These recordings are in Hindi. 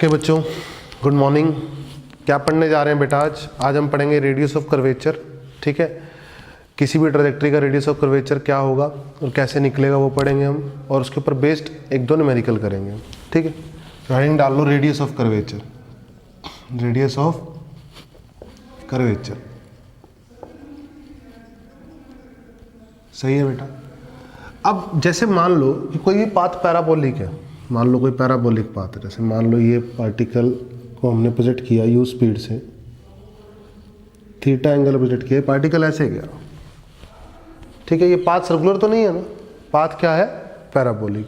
ओके बच्चों, गुड मॉर्निंग। क्या पढ़ने जा रहे हैं बेटा? आज हम पढ़ेंगे रेडियस ऑफ कर्वेचर। ठीक है, किसी भी ट्रैजेक्टरी का रेडियस ऑफ कर्वेचर क्या होगा और कैसे निकलेगा वो पढ़ेंगे हम, और उसके ऊपर बेस्ड एक दो न्यूमेरिकल करेंगे हम। ठीक है, तो हेडिंग डाल लो radius of curvature. Radius of curvature सही है बेटा। अब जैसे मान लो कि कोई भी पाथ पैराबोलिक है, मान लो कोई पैराबोलिक पाथ है, जैसे मान लो ये पार्टिकल को हमने प्रोजेक्ट किया यू स्पीड से, थीटा एंगल प्रोजेक्ट किया, पार्टिकल ऐसे गया। ठीक है, ये पाथ सर्कुलर तो नहीं है ना, पाथ क्या है? पैराबोलिक।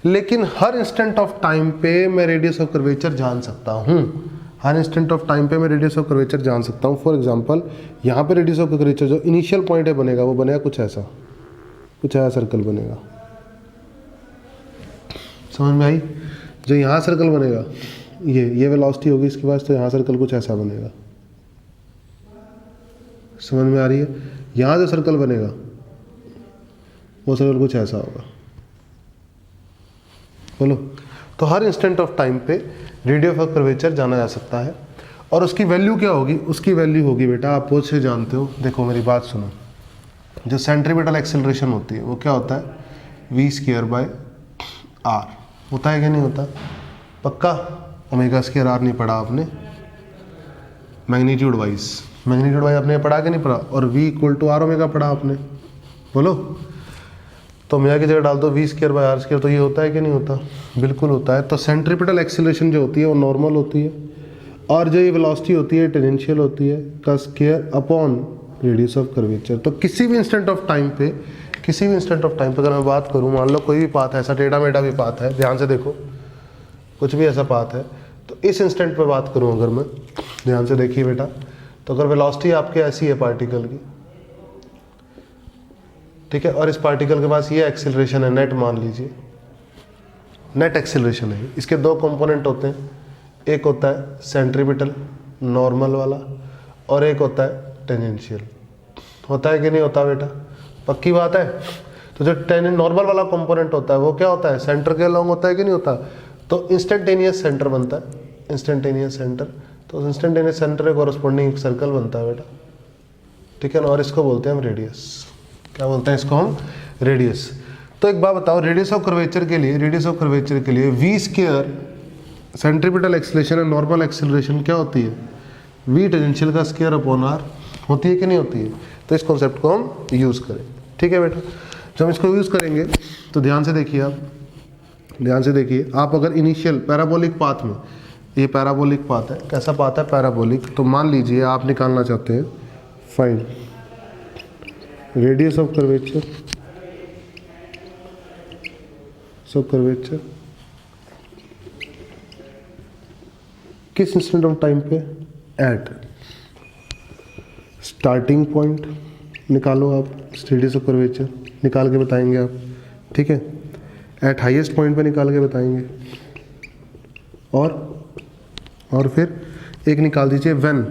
लेकिन हर इंस्टेंट ऑफ टाइम पे मैं रेडियस ऑफ कर्वेचर जान सकता हूँ। हर इंस्टेंट ऑफ टाइम पे मैं रेडियस ऑफ कर्वेचर जान सकता हूँ। फॉर एग्जांपल यहाँ पे रेडियस ऑफ कर्वेचर जो इनिशियल पॉइंट है बनेगा, वो बनेगा कुछ ऐसा सर्कल बनेगा। समझ में आई? जो यहाँ सर्कल बनेगा, ये वेलोसिटी होगी इसके पास, तो यहाँ सर्कल कुछ ऐसा बनेगा। समझ में आ रही है? यहाँ जो सर्कल बनेगा वो सर्कल कुछ ऐसा होगा। बोलो। तो हर इंस्टेंट ऑफ टाइम पे रेडियस ऑफ कर्वेचर जाना जा सकता है, और उसकी वैल्यू क्या होगी? उसकी वैल्यू होगी बेटा, आप बहुत से जानते हो। देखो मेरी बात सुनो, जो सेंट्रीपिटल एक्सेलरेशन होती है वो क्या होता है? v²/r होता है कि नहीं होता? पक्का? ω²r नहीं पढ़ा आपने? मैग्नीट्यूड वाइज आपने पढ़ा कि नहीं पढ़ा? और v = r पढ़ा आपने? बोलो। तो ω की जगह डाल दो v²/r², तो ये होता है कि नहीं होता? बिल्कुल होता है। तो सेंट्रीपिटल एक्सेलरेशन जो होती है वो नॉर्मल होती है, और जो ये वेलोसिटी होती है टेंजेंशियल होती है, का square upon radius of curvature. तो किसी भी इंस्टेंट ऑफ टाइम पे अगर मैं बात करूं, मान लो कोई भी पाथ है, ऐसा टेढ़ा मेढ़ा भी पाथ है, ध्यान से देखो, कुछ भी ऐसा पाथ है, तो इस इंस्टेंट पे बात करूं अगर मैं, ध्यान से देखिए बेटा, तो अगर वेलोसिटी आपके ऐसी है पार्टिकल की, ठीक है, और इस पार्टिकल के पास ये एक्सेलरेशन है, नेट मान लीजिए, नेट एक्सेलरेशन है। इसके दो कंपोनेंट होते हैं, एक होता है सेंट्रीपिटल नॉर्मल वाला, और एक होता है टेंजेंशियल। होता है कि नहीं होता बेटा? पक्की बात है। तो जो नॉर्मल वाला कंपोनेंट होता है वो क्या होता है? सेंटर के अलोंग होता है कि नहीं होता? तो इंस्टेंटेनियस सेंटर बनता है, इंस्टेंटेनियस सेंटर। तो इंस्टेंटेनियस सेंटर के कॉरस्पॉन्डिंग सर्कल बनता है बेटा, ठीक है ना, और इसको बोलते हैं हम रेडियस। क्या बोलते हैं इसको हम? रेडियस। तो एक बात बताओ, रेडियस ऑफ कर्वेचर के लिए v² सेंट्रीपिटल एक्सेलरेशन और नॉर्मल एक्सेलरेशन क्या होती है? v टेंजेंशियल का स्क्वायर अपॉन r होती है कि नहीं होती है? तो इस कॉन्सेप्ट को हम यूज़ करें। ठीक है बेटा, जब हम इसको यूज़ करेंगे तो ध्यान से देखिए आप अगर इनिशियल पैराबोलिक पाथ में, ये पैराबोलिक पाथ है, कैसा पाथ है? पैराबोलिक। तो मान लीजिए आप निकालना चाहते हैं फाइंड रेडियस ऑफ कर्वेचर किस इंस्टेंट ऑफ टाइम पे? एट स्टार्टिंग पॉइंट निकालो आप, रेडियस ऑफ कर्वेचर निकाल के बताएंगे आप, ठीक है, एट हाईएस्ट पॉइंट पे निकाल के बताएंगे, और फिर एक निकाल दीजिए when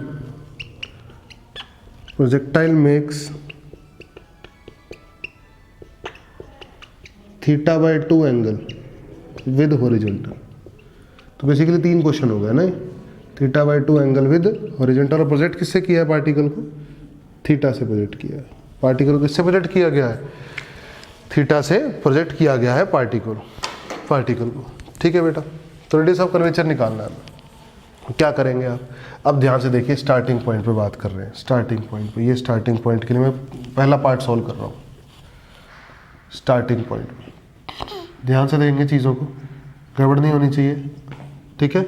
projectile makes θ/2 angle with horizontal. तो बेसिकली 3 क्वेश्चन हो गए ना, θ/2 एंगल विद हॉरिजॉन्टल, और प्रोजेक्ट किससे किया है? पार्टिकल को थीटा से प्रोजेक्ट किया है। पार्टिकल को किससे प्रोजेक्ट किया गया है? थीटा से प्रोजेक्ट किया गया है पार्टिकल को। ठीक है बेटा, तो रेडियस ऑफ कर्वेचर निकालना है। क्या करेंगे आप? अब ध्यान से देखिए, स्टार्टिंग पॉइंट पे बात कर रहे हैं। स्टार्टिंग पॉइंट पे, ये स्टार्टिंग पॉइंट के लिए मैं पहला पार्ट सॉल्व कर रहा हूँ। स्टार्टिंग पॉइंट पे ध्यान से देखेंगे, चीज़ों को गड़बड़ नहीं होनी चाहिए, ठीक है।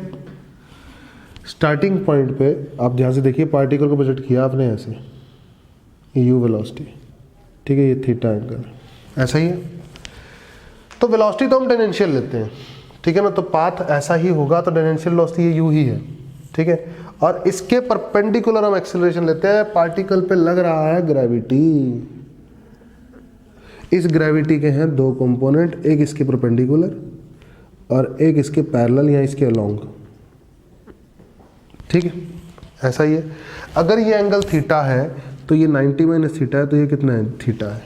स्टार्टिंग पॉइंट पे आप ध्यान से देखिए, पार्टिकल को प्रोजेक्ट किया आपने ऐसे, यू वेलोसिटी, ठीक है, ये थीटा एंगल, ऐसा ही है। तो वेलोसिटी तो हम टेंजेंशियल लेते हैं, ठीक है ना, तो पाथ ऐसा ही होगा, तो टेंजेंशियल वेलोसिटी ये यू ही है, ठीक है। और इसके परपेंडिकुलर हम एक्सेलरेशन लेते हैं, पार्टिकल पे लग रहा है ग्रेविटी। इस ग्रेविटी के हैं 2 कंपोनेंट, एक इसके परपेंडिकुलर और एक इसके पैरेलल या इसके अलोंग, ठीक है, ऐसा ही है। अगर ये एंगल थीटा है तो ये 90 - थीटा है, तो ये कितना है? थीटा है।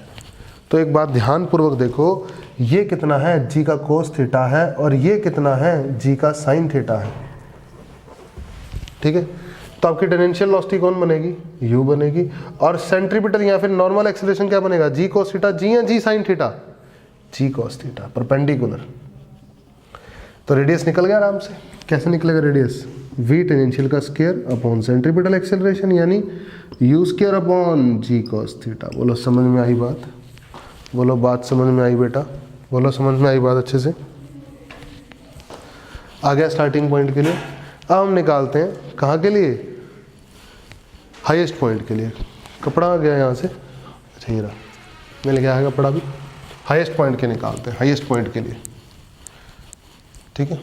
तो एक बात ध्यान पूर्वक देखो, ये कितना है? जी का कोस थीटा है, और ये कितना है? जी का साइन थीटा है। ठीक है। तो आपकी टेंजेंशियल वेलोसिटी कौन बनेगी, u बनेगी, और सेंट्रीपिटल या फिर नॉर्मल एक्सेलरेशन क्या बनेगा, g cos थीटा, g या g sin theta, g cos theta perpendicular. तो रेडियस निकल गया आराम से। कैसे निकलेगा रेडियस, v टेंजेंशियल का स्क्वायर अपॉन सेंट्रीपिटल एक्सेलरेशन यानी u square upon g cos theta. बोलो समझ में आई बात, बोलो बात समझ में आई बेटा, बोलो समझ में आई बात अच्छे से। आ गया स्टार्टिंग पॉइंट के लिए। अब हम निकालते हैं कहाँ के लिए, हाईएस्ट पॉइंट के लिए। कपड़ा आ गया यहाँ से, अच्छा ये रहा, मिल गया है कपड़ा भी। हाईएस्ट पॉइंट के निकालते हैं, हाईएस्ट पॉइंट के लिए, ठीक है।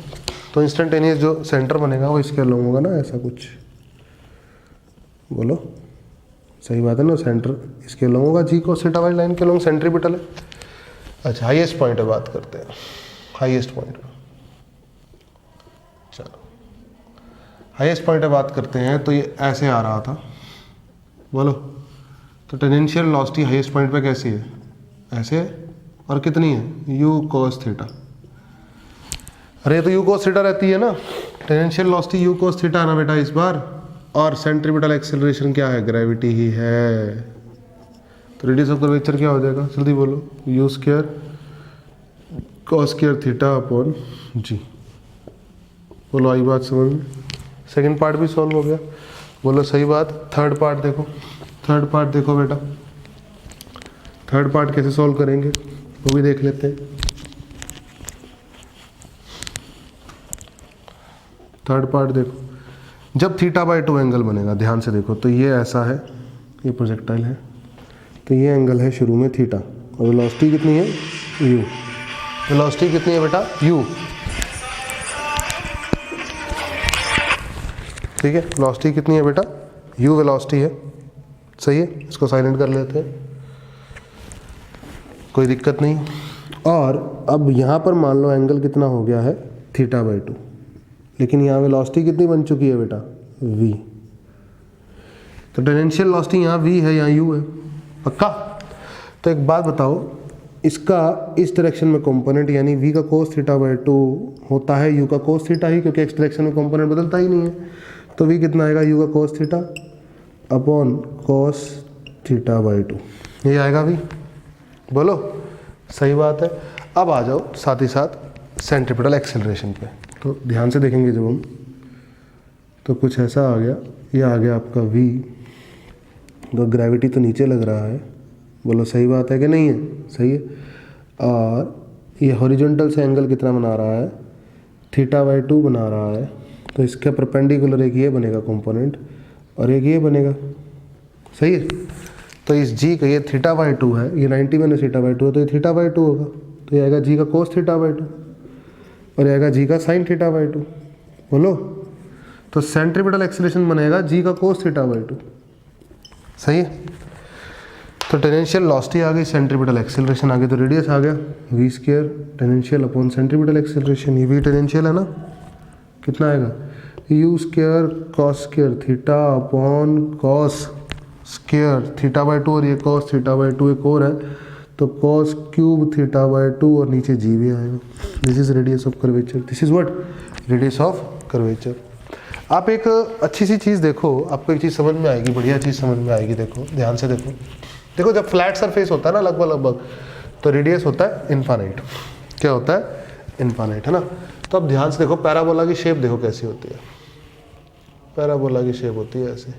तो इंस्टेंटेनियस जो सेंटर बनेगा वो इसके अलॉन्ग होगा ना, ऐसा कुछ, बोलो सही बात है ना, सेंटर इसके अलॉन्ग होगा, जी cos थीटा वाली लाइन के अलॉन्ग सेंट्रीपिटल है। अच्छा हाईएस्ट पॉइंट पे बात करते हैं, हाईएस्ट पॉइंट पे, चलो हाईएस्ट पॉइंट पे बात करते हैं। तो ये ऐसे आ रहा था, बोलो, तो टेंजेंशियल वेलोसिटी हाईएस्ट पॉइंट पे कैसी है, ऐसे है, और कितनी है, u cos थीटा। अरे तो u cos थीटा रहती है ना, tangential velocity u cos theta है ना बेटा इस बार, और सेंट्रीपिटल एक्सेलरेशन क्या है, ग्रेविटी ही है। तो रेडियस ऑफ कर्वेचर क्या हो जाएगा, जल्दी बोलो, u square cos square theta upon g। बोलो आई बात समझ में। सेकंड पार्ट भी सॉल्व हो गया, बोलो सही बात। थर्ड पार्ट देखो, थर्ड पार्ट देखो बेटा, थर्ड पार्ट कैसे सॉल्व करेंगे वो भी देख लेते हैं। थर्ड पार्ट देखो, जब थीटा बाई 2 एंगल बनेगा, ध्यान से देखो, तो ये ऐसा है, ये प्रोजेक्टाइल है, तो ये एंगल है शुरू में थीटा, और वेलोसिटी कितनी है, u। वेलोसिटी कितनी है बेटा, u, ठीक है। वेलोसिटी कितनी है बेटा, u वेलोसिटी है, सही है। इसको साइलेंट कर लेते हैं, कोई दिक्कत नहीं। और अब यहाँ पर मान लो एंगल कितना हो गया है, थीटा बाई 2, लेकिन यहाँ वेलोसिटी कितनी बन चुकी है बेटा, v। तो टेंजेंशियल वेलोसिटी यहाँ v है, यहाँ u है, पक्का। तो एक बात बताओ, इसका इस डायरेक्शन में कंपोनेंट यानी v का cos थीटा बाई 2 होता है u का cos थीटा ही, क्योंकि एक्स डायरेक्शन में कंपोनेंट बदलता ही नहीं है। तो v कितना आएगा, u का cos theta upon cos theta by 2, ये आएगा v। बोलो सही बात है। अब आ जाओ साथ ही साथ सेंट्रीपिटल एक्सेलरेशन पे, तो ध्यान से देखेंगे जब हम, तो कुछ ऐसा आ गया, ये आ गया आपका v, तो ग्रेविटी तो नीचे लग रहा है, बोलो सही बात है कि नहीं है, सही है। और ये हॉरिजॉन्टल से एंगल कितना बना रहा है, थीटा बाई 2 बना रहा है, तो इसका परपेंडिकुलर एक ये बनेगा कंपोनेंट और एक ये बनेगा, सही है। तो इस g का, ये थीटा बाई 2 है, ये 90 माइनस थीटा बाई 2 है, तो ये थीटा बाई 2 होगा, तो ये आएगा g का cos थीटा बाई 2 और ये आएगा g का sin थीटा बाई 2। बोलो, तो सेंट्रीपिटल एक्सेलरेशन बनेगा g का cos थीटा बाई 2, सही है। तो टेंजेंशियल वेलोसिटी आ गई, सेंट्रीपिटल एक्सेलरेशन आ गई, तो रेडियस आ गया v square tangential upon centripetal acceleration. ये v टेंजेंशियल है ना, कितना आएगा, u square cos square theta upon cos square theta by 2, और ये cos थीटा बाई 2 एक और है, तो cos क्यूब थीटा बाई 2, और नीचे g भी आएगा। This is radius of curvature, this is what, radius of curvature. आप एक अच्छी सी चीज़ देखो, आपको एक चीज़ समझ में आएगी, बढ़िया चीज़ समझ में आएगी। देखो ध्यान से देखो, देखो जब फ्लैट सरफेस होता है ना लगभग लगभग, तो रेडियस होता है इनफाइनाइट। क्या होता है, इनफाइनाइट, है ना। तो अब ध्यान से देखो, पैराबोला की शेप देखो कैसी होती है, पैराबोला की शेप होती है ऐसे।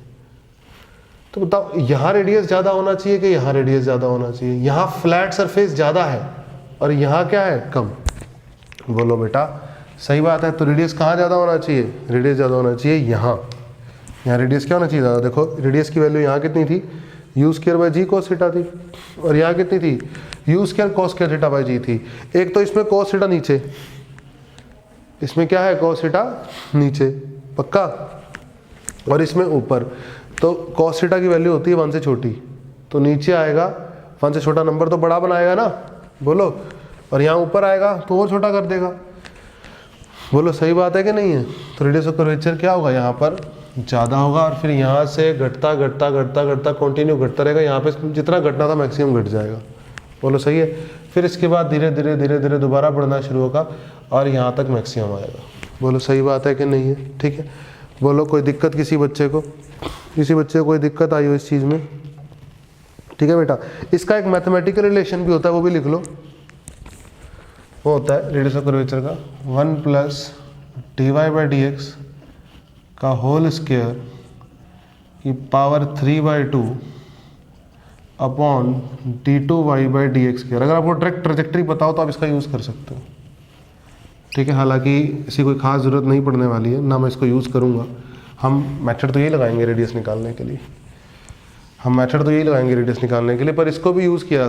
तो बताओ यहाँ रेडियस ज़्यादा होना चाहिए कि यहाँ रेडियस ज़्यादा होना चाहिए, यहाँ फ्लैट सरफेस ज़्यादा है और यहाँ क्या है, कम। बोलो बेटा सही बात है। तो रेडियस कहाँ ज़्यादा होना चाहिए, रेडियस ज़्यादा होना चाहिए यहाँ, यहाँ रेडियस क्या होना चाहिए ज़्यादा। देखो रेडियस की वैल्यू यहाँ कितनी थी, u square by g cos theta थी, और यहाँ कितनी थी, u square cos square theta by g थी। एक तो इसमें cos थीटा नीचे, इसमें क्या है, cos थीटा नीचे, पक्का, और इसमें ऊपर। तो cos थीटा की वैल्यू होती है 1 से छोटी, तो नीचे आएगा 1 से छोटा नंबर तो बड़ा बनाएगा ना, बोलो, और यहाँ ऊपर आएगा तो और छोटा कर देगा। बोलो सही बात है कि नहीं है। तो रेडियस ऑफ कर्वेचर क्या होगा, यहाँ पर ज़्यादा होगा, और फिर यहाँ से घटता घटता घटता घटता कंटिन्यू घटता रहेगा, यहाँ पे जितना घटना था मैक्सिमम घट जाएगा। बोलो सही है। फिर इसके बाद धीरे धीरे धीरे धीरे दोबारा बढ़ना शुरू होगा और यहाँ तक मैक्सिमम आएगा। बोलो सही बात है कि नहीं है, ठीक है। बोलो कोई दिक्कत किसी बच्चे को कोई दिक्कत आई हो इस चीज़ में? ठीक है बेटा, इसका एक मैथमेटिकल रिलेशन भी होता है, वो भी लिख लो। वो होता है रेडियस ऑफ कर्वेचर का 1 प्लस dy/dx का होल स्क्वायर की पावर 3/2 अपॉन d2y/dx स्क्वायर। अगर आपको डायरेक्ट ट्रेजेक्टरी बताओ तो आप इसका यूज़ कर सकते हो। ठीक है, हालांकि इसी कोई खास ज़रूरत नहीं पड़ने वाली है ना, मैं इसको यूज़ करूँगा। हम मेथड तो यही लगाएंगे रेडियस निकालने के लिए, रेडियस निकालने के लिए, पर इसको भी यूज़ किया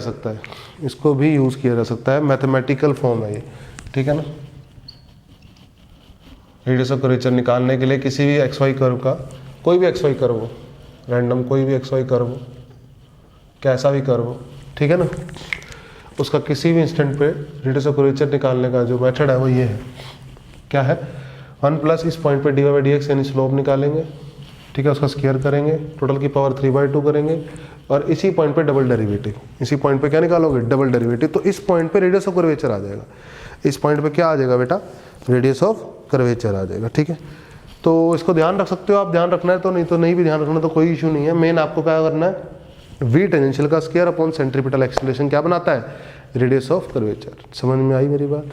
जा सकता है, मैथमेटिकल फॉर्म है ये। ठीक है ना, रेडियस ऑफ कर्वेचर निकालने के लिए किसी भी XY कर्व का, कोई भी XY कर्व हो, रैंडम कोई भी XY कर्व हो, कैसा भी कर्व हो, ठीक है ना, उसका किसी भी इंस्टेंट पे रेडियस ऑफ कर्वेचर निकालने का जो मेथड है वो ये है। क्या है? 1 प्लस इस पॉइंट पे dy/dx यानी स्लोप निकालेंगे, ठीक है, उसका स्क्वायर करेंगे, टोटल की पावर 3/2 करेंगे, और इसी पॉइंट पे डबल डेरिवेटिव, इसी पॉइंट पे क्या निकालोगे? Double derivative. तो इस पॉइंट पे रेडियस ऑफ कर्वेचर आ जाएगा, इस पॉइंट पे क्या आ जाएगा बेटा? रेडियस ऑफ कर्वेचर आ जाएगा। ठीक है, तो इसको ध्यान रख सकते हो आप, ध्यान रखना है तो नहीं भी ध्यान रखना तो कोई इशू नहीं है। मेन आपको क्या करना है? v टेंजेंशियल का स्क्वायर अपॉन सेंट्रीपिटल एक्सीलरेशन क्या बनाता है? Radius of curvature. समझ में आई मेरी बात?